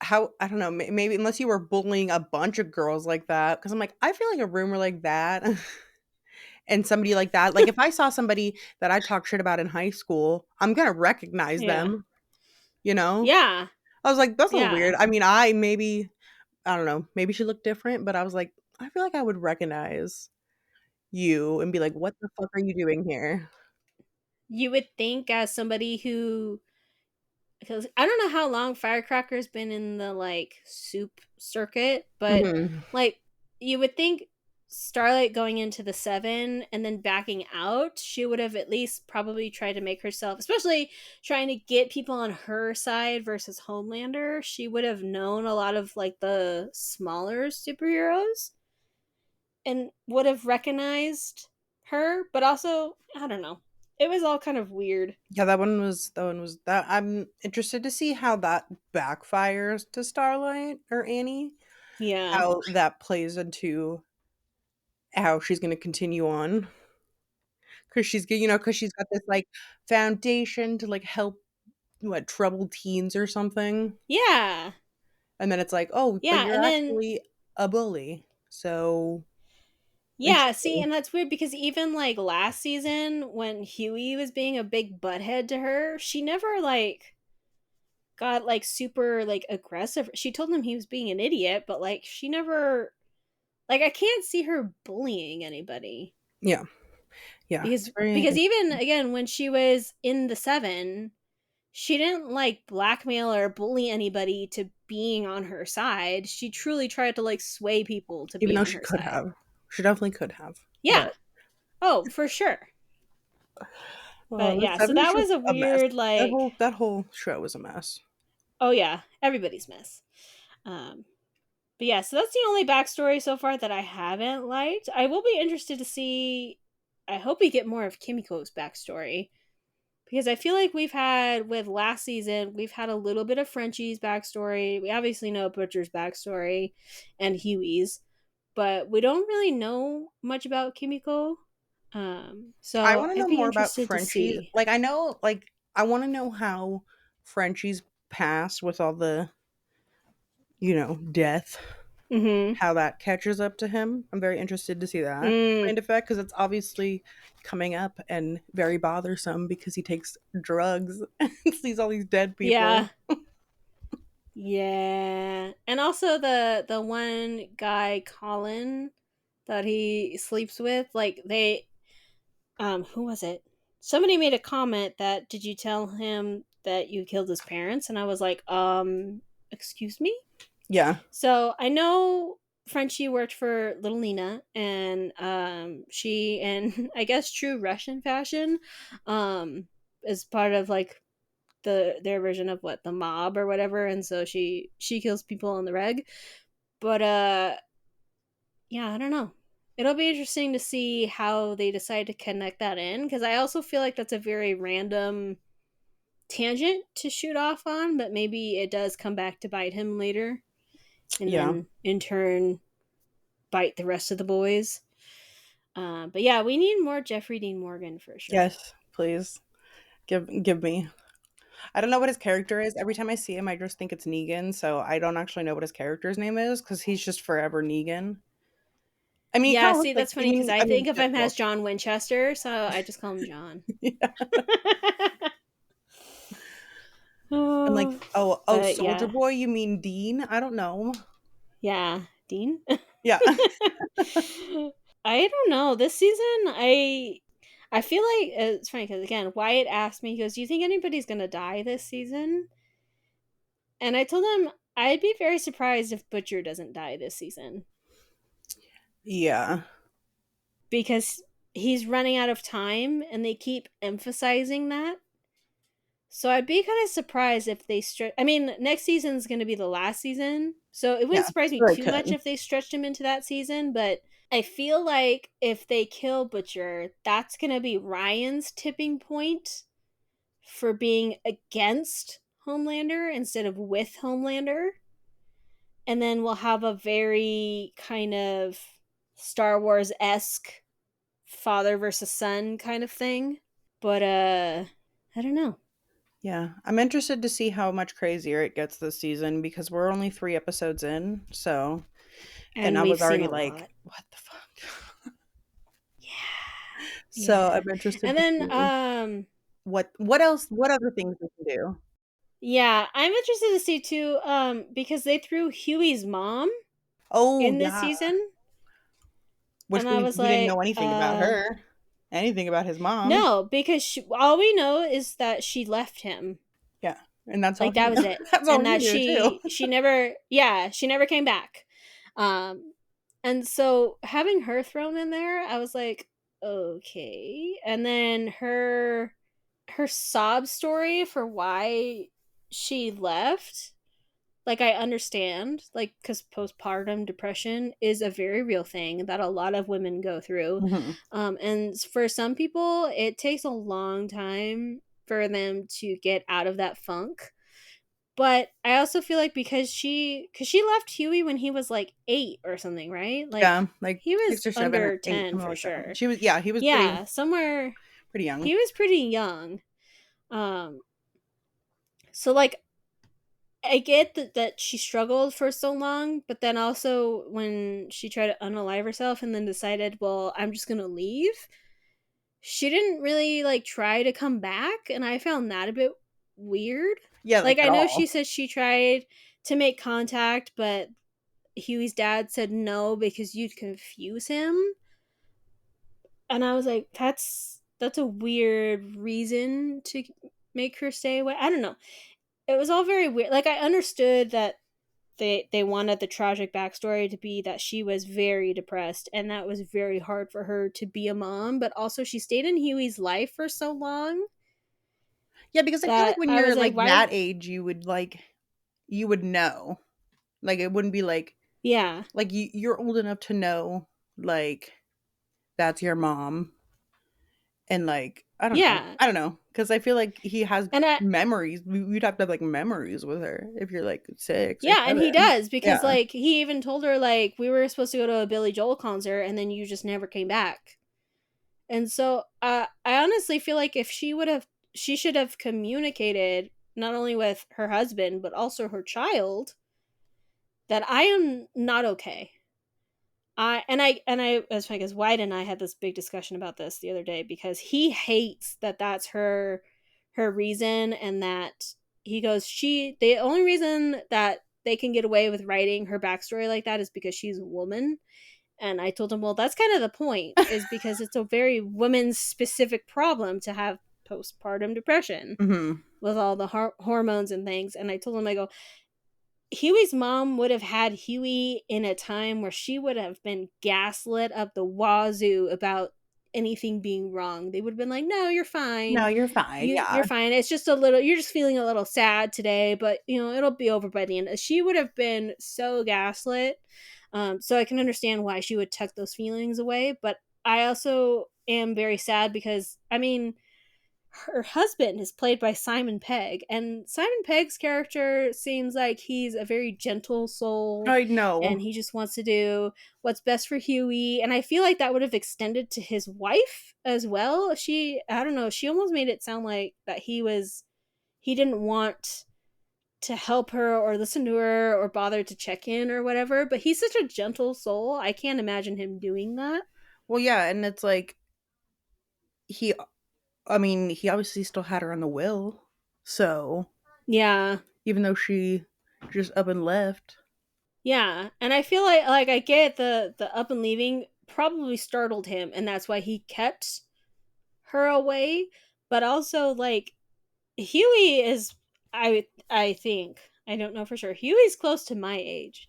I don't know, maybe unless you were bullying a bunch of girls like that, because I'm like, I feel like a rumor like that and somebody like that, like if I saw somebody that I talked shit about in high school, I'm gonna recognize Yeah. them, you know? Yeah. I was like, that's a little Yeah. weird. I mean, I don't know, maybe she looked different, but I was like, I feel like I would recognize you and be like, what the fuck are you doing here? You would think as somebody who, because I don't know how long Firecracker's been in the like soup circuit, but Mm-hmm. like you would think Starlight going into the 7 and then backing out, she would have at least probably tried to make herself, especially trying to get people on her side versus Homelander. She would have known a lot of like the smaller superheroes and would have recognized her, but also, I don't know. It was all kind of weird. Yeah, that one was that. I'm interested to see how that backfires to Starlight or Annie. Yeah. How that plays into how she's going to continue on, because she's got this like foundation to like help what troubled teens or something, Yeah. and then it's like, oh, but Yeah, you're and then actually a bully, so yeah, see, interesting. and that's weird because even like last season when Huey was being a big butthead to her, she never like got like super like aggressive. She told him he was being an idiot, but like she never, like I can't see her bullying anybody. Yeah, yeah, it's Because very. even again when she was in the 7, she didn't like blackmail or bully anybody to being on her side. She truly tried to like sway people to Even be though on she her could side. have, she definitely could have, Yeah. but Oh, for sure. But the yeah, so seven that show was a a mess. weird That like, whole show was a mess. oh yeah, everybody's mess. Um but yeah, so that's the only backstory so far that I haven't liked. I will be interested to see, I hope we get more of Kimiko's backstory. Because I feel like with last season, we've had a little bit of Frenchie's backstory. We obviously know Butcher's backstory and Huey's, but we don't really know much about Kimiko. I So want to I'd know be more about interested to Frenchie. see. Like I know, like I want to know how Frenchie's past with all the, death, Mm-hmm. how that catches up to him. I'm very interested to see that Mm, kind of effect because it's obviously coming up and very bothersome because he takes drugs and sees all these dead yeah. people. Yeah. And also the one guy, Colin, that he sleeps with, like they who was it? Somebody made a comment that, did you tell him that you killed his parents? And I was like, excuse me? Yeah, So I know Frenchie worked for Little Nina, and she, in I guess true Russian fashion, is part of like their version of what, the mob or whatever, and so she kills people on the reg. But yeah, I don't know. It'll be interesting to see how they decide to connect that in, because I also feel like that's a very random tangent to shoot off on, but maybe it does come back to bite him later, and yeah, then in turn bite the rest of the boys. But yeah, we need more Jeffrey Dean Morgan for sure. yes, please give me. I don't know what his character is. Every time I see him, I just think it's Negan. So I don't actually know what his character's name is because he's just forever Negan. I mean, he kind Yeah, of looks see, like. that's funny because I I mean, think of him well, as John Winchester, so I just call him John. yeah. I'm like, Oh, oh, but Soldier yeah, Boy. You mean Dean? I don't know. yeah, Dean. Yeah, I don't know. This season, I feel like it's funny because again, Wyatt asked me, he goes, "Do you think anybody's gonna die this season?" And I told him I'd be very surprised if Butcher doesn't die this season. Yeah. Because he's running out of time and they keep emphasizing that. So I'd be kind of surprised if they stretch. I mean, next season's going to be the last season. So it wouldn't Yeah. surprise me Sure it too much could. if they stretched him into that season. But I feel like if they kill Butcher, that's going to be Ryan's tipping point for being against Homelander instead of with Homelander. And then we'll have a very kind of Star Wars-esque father versus son kind of thing. But I don't know. Yeah. I'm interested to see how much crazier it gets this season because we're only 3 episodes in, so and And I we've was seen already a like, lot. what the fuck? Yeah. So Yeah. I'm interested And to then see what else, what other things we can do. yeah, I'm interested to see too because they threw Huey's mom Oh in this yeah. season Which and I was we didn't know like anything about her. Anything about his mom. no, because all we know is that she left him. Yeah. And that's all Like he that was knew. it. That's all And he that knew too. she never yeah, she never came back. And so having her thrown in there, I was like, okay. And then her sob story for why she left, like I understand, like cuz postpartum depression is a very real thing that a lot of women go through. Mhm. And for some people, it takes a long time for them to get out of that funk. But I also feel like because she left Huey when he was like 8 or something, right? Yeah, Like like he 6 was or 7 or under 8, 10 something for like that. sure. She was yeah, he was Yeah, somewhere pretty young. he was pretty young. Um so like I get that she struggled for so long, but then also when she tried to unalive herself and then decided, well, I'm just gonna leave, she didn't really like try to come back, and I found that a bit weird. Yeah, like Like I at know she all. said she tried to make contact, but Huey's dad said no because you'd confuse him. And I was like, that's a weird reason to make her stay away. I don't know. It was all very weird. Like I understood that they wanted the tragic backstory to be that she was very depressed and that was very hard for her to be a mom, but also she stayed in Huey's life for so long Yeah, because I feel like that when I you're was like, like why? that age, you would know. Like it wouldn't be Yeah, like you're old enough to know like that's your mom and like yeah, I don't know because I feel like he has and I memories. You'd have to have like memories with her if you're like 6 or yeah, and he 7. does because Yeah. like he even told her like we were supposed to go to a Billy Joel concert and then you just never came back. And so I honestly feel like if she should have communicated not only with her husband but also her child that I am not okay. I as funny as White and I had this big discussion about this the other day because he hates that that's her reason and that he goes she the only reason that they can get away with writing her backstory like that is because she's a woman. And I told him, well, that's kind of the point, is because it's a very woman specific problem to have postpartum depression Mhm. with all the hormones and things. And I told him, I go, Huey's mom would have had Huey in a time where she would have been gaslit up the wazoo about anything being wrong. They would have been like, "No, you're fine. No, you're fine. You're Yeah. fine. It's just a little. You're just feeling a little sad today, but it'll be over by the end." She would have been so gaslit. So I can understand why she would tuck those feelings away. But I also am very sad because I mean her husband is played by Simon Pegg, and Simon Pegg's character seems like he's a very gentle soul I know. and he just wants to do what's best for Huey. And I feel like that would have extended to his wife as well. I don't know, she almost made it sound like that he didn't want to help her or listen to her or bother to check in or whatever, but he's such a gentle soul. I can't imagine him doing that. Well, yeah, and it's like he I mean, he obviously still had her on the will. So, Yeah. even though she just up and left. Yeah, and I feel like I get the up and leaving probably startled him, and that's why he kept her away. But also, like Huey is, I think I don't know for sure. Huey's close to my age.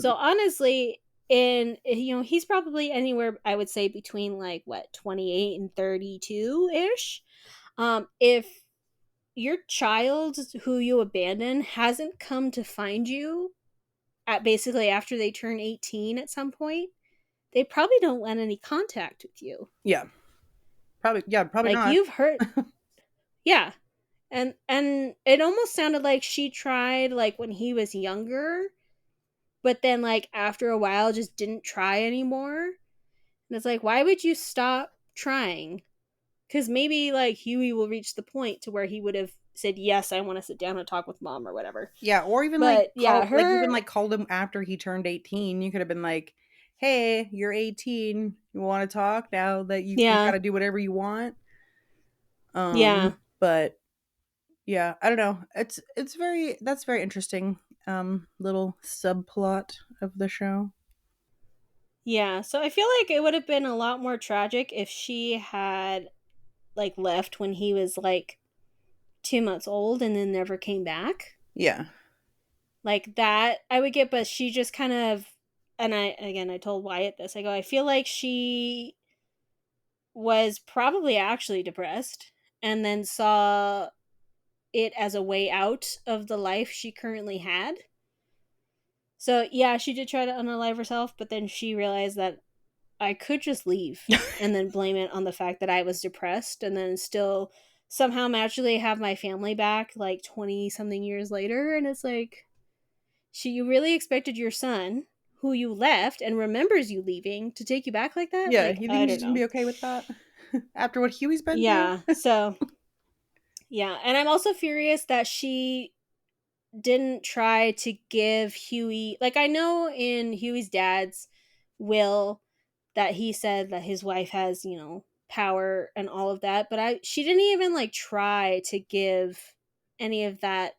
So honestly, he's probably anywhere, I would say, between 28 and 32-ish. If your child who you abandon hasn't come to find you at basically after they turn 18 at some point, they probably don't want any contact with you. Yeah. Probably not. You've heard. Yeah. And it almost sounded like she tried when he was younger, but then after a while just didn't try anymore. And it's why would you stop trying? Because maybe Huey will reach the point to where he would have said, yes, I want to sit down and talk with mom or whatever. Yeah, or even called him after he turned 18. You could have been like, hey, you're 18. You want to talk now that you got to do whatever you want? But yeah, I don't know. That's very interesting little subplot of the show. Yeah, so I feel like it would have been a lot more tragic if she had left when he was 2 months old and then never came back. Yeah. That I would get, but she just kind of, and I told Wyatt this. I go, I feel like she was probably actually depressed and then saw it as a way out of the life she currently had. So yeah, she did try to unalive herself, but then she realized that I could just leave and then blame it on the fact that I was depressed and then still somehow magically have my family back 20 something years later. And it's you really expected your son, who you left and remembers you leaving, to take you back like that? Yeah, you think she's gonna be okay with that? After what Huey's been through? Yeah, so yeah, and I'm also furious that she didn't try to give Huey, I know in Huey's dad's will that he said that his wife has, power and all of that, but she didn't even try to give any of that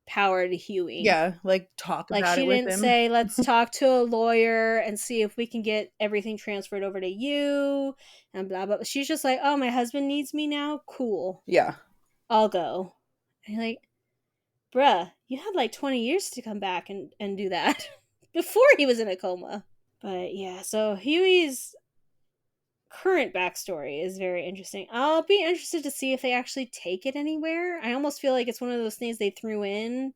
power to Huey. Yeah, talk about it with him. She didn't say, let's talk to a lawyer and see if we can get everything transferred over to you and blah blah. She's just like, oh, my husband needs me now? Cool. Yeah. I'll go. And you're bruh, you had 20 years to come back and do that before he was in a coma. But yeah, so Huey's current backstory is very interesting. I'll be interested to see if they actually take it anywhere. I almost feel like it's one of those things they threw in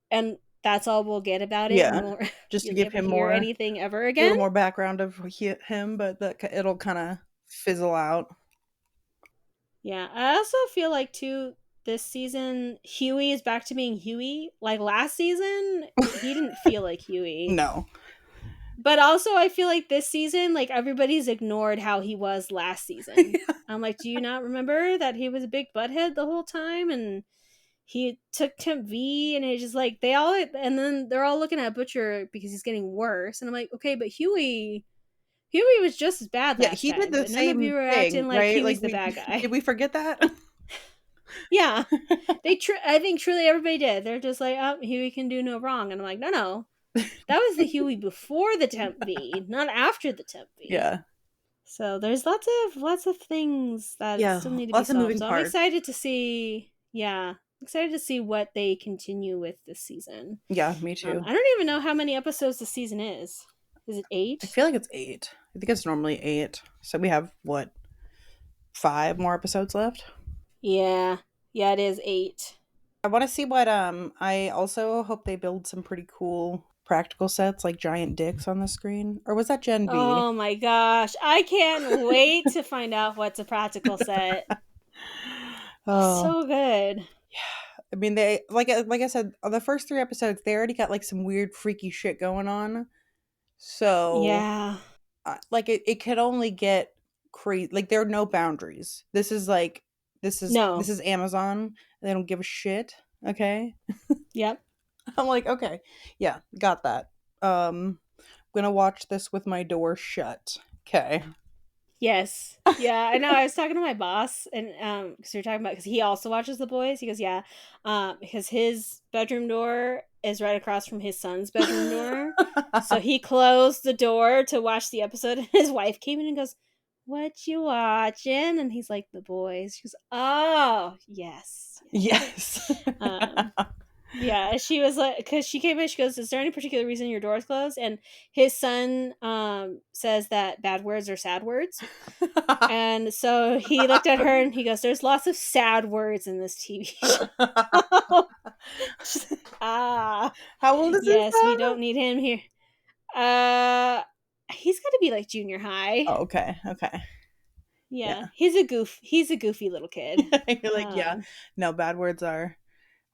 and that's all we'll get about it. Yeah, just to give him more anything ever again. A little more background of him, but it'll kind of fizzle out. Yeah, I also feel like too this season Huey is back to being Huey. Last season, he didn't feel like Huey. No. But also I feel like this season, everybody's ignored how he was last season. Yeah. I'm do you not remember that he was a big butthead the whole time and he took Temp V and it's just and then they're all looking at Butcher because he's getting worse. And I'm okay, but Huey was just as bad last time. Yeah, he did the same none of you were thing, acting like right? Huey's the bad guy. Did we forget that? Yeah. I think truly everybody did. They're just oh, Huey can do no wrong. And I'm no. That was the Huey before the Temp V, not after the Temp V. Yeah. So there's lots of things that still need to be solved. So I'm excited to see excited to see what they continue with this season. Yeah, me too. I don't even know how many episodes the season is. Is it 8? I feel like it's 8. I think it's normally 8. So we have 5 more episodes left? Yeah, it is 8. I want to see what I also hope they build some pretty cool practical sets like giant dicks on the screen. Or was that Gen V? Oh my gosh, I can't wait to find out what's a practical set. Oh, so good. Yeah, I mean, they like I said on the first 3 episodes, they already got some weird freaky shit going on. So yeah, it could only get crazy. There are no boundaries. This is Amazon. They don't give a shit. Okay. Yep. I'm okay, yeah, got that. I'm gonna watch this with my door shut. Okay. Yes. Yeah, I know. I was talking to my boss and because we were talking about, because he also watches The Boys. He goes, yeah, because his bedroom door is right across from his son's bedroom door. So he closed the door to watch the episode and his wife came in and goes, what you watching? And he's The Boys. She goes, oh, yes. Yes. Yeah, she was like, because she came in, she goes, "Is there any particular reason your door's closed?" And his son says that bad words are sad words. And so he looked at her and he goes, "There's lots of sad words in this TV show." Ah, How old is his yes, we son? don't need him here. Uh, he's got to be like junior high. Oh, okay. Yeah, Yeah. he's a goofy little kid. You're like, yeah. No, bad words are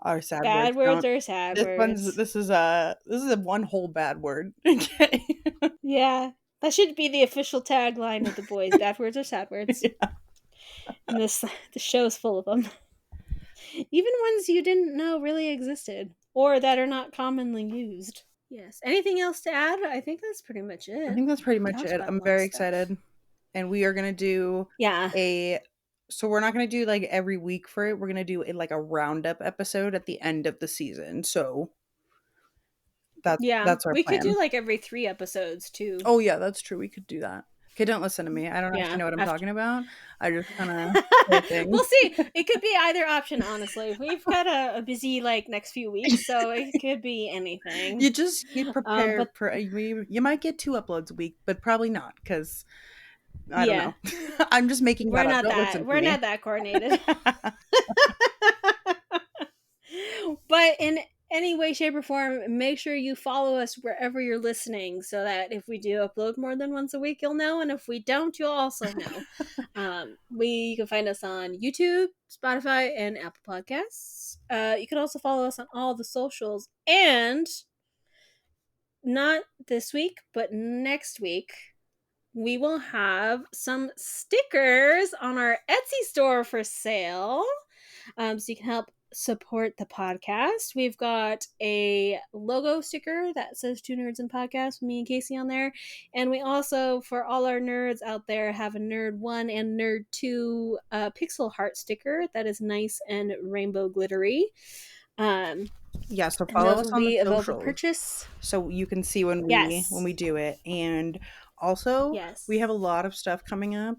sad words. Bad words Don't. are sad words. This is a one whole bad word. Okay. Yeah, that should be the official tagline of the boys. Bad words are sad words. Yeah. And the show's full of them. Even ones you didn't know really existed or that are not commonly used. Yes. Anything else to add? I think that's pretty much it. I think that's pretty much it. I'm very excited. And we are going to do so we're not going to do like every week for it. We're going to do like a roundup episode at the end of the season. So that's our we plan. Could do like every 3 episodes too. Oh yeah, that's true. We could do that. Okay, don't listen to me. I don't actually know what I'm talking about. I just kind of We'll see. It could be either option, honestly. We've got a busy like next few weeks, so it could be anything. You just prepare for you might get 2 uploads a week, but probably not because I don't know. I'm just making we're that not up. We're not that coordinated. But in any way, shape, or form, make sure you follow us wherever you're listening so that if we do upload more than once a week, you'll know. And if we don't, you'll also know. You can find us on YouTube, Spotify, and Apple Podcasts. You can also follow us on all the socials. And not this week, but next week, we will have some stickers on our Etsy store for sale. So you can help support the podcast. We've got a logo sticker that says Two Nerds and Podcast with me and Casey on there. And we also, for all our nerds out there, have a Nerd 1 and Nerd 2 pixel heart sticker that is nice and rainbow glittery. Yeah, so follow us on the social purchase, so you can see when we do it. And also, we have a lot of stuff coming up,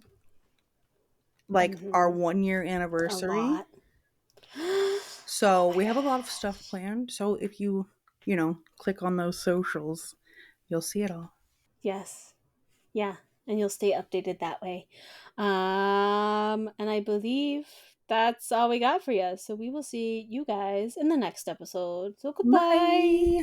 like our 1-year anniversary. A lot. So we have a lot of stuff planned. So if you click on those socials, you'll see it all. Yes. Yeah. And you'll stay updated that way. And I believe that's all we got for you. So we will see you guys in the next episode. So goodbye. Bye.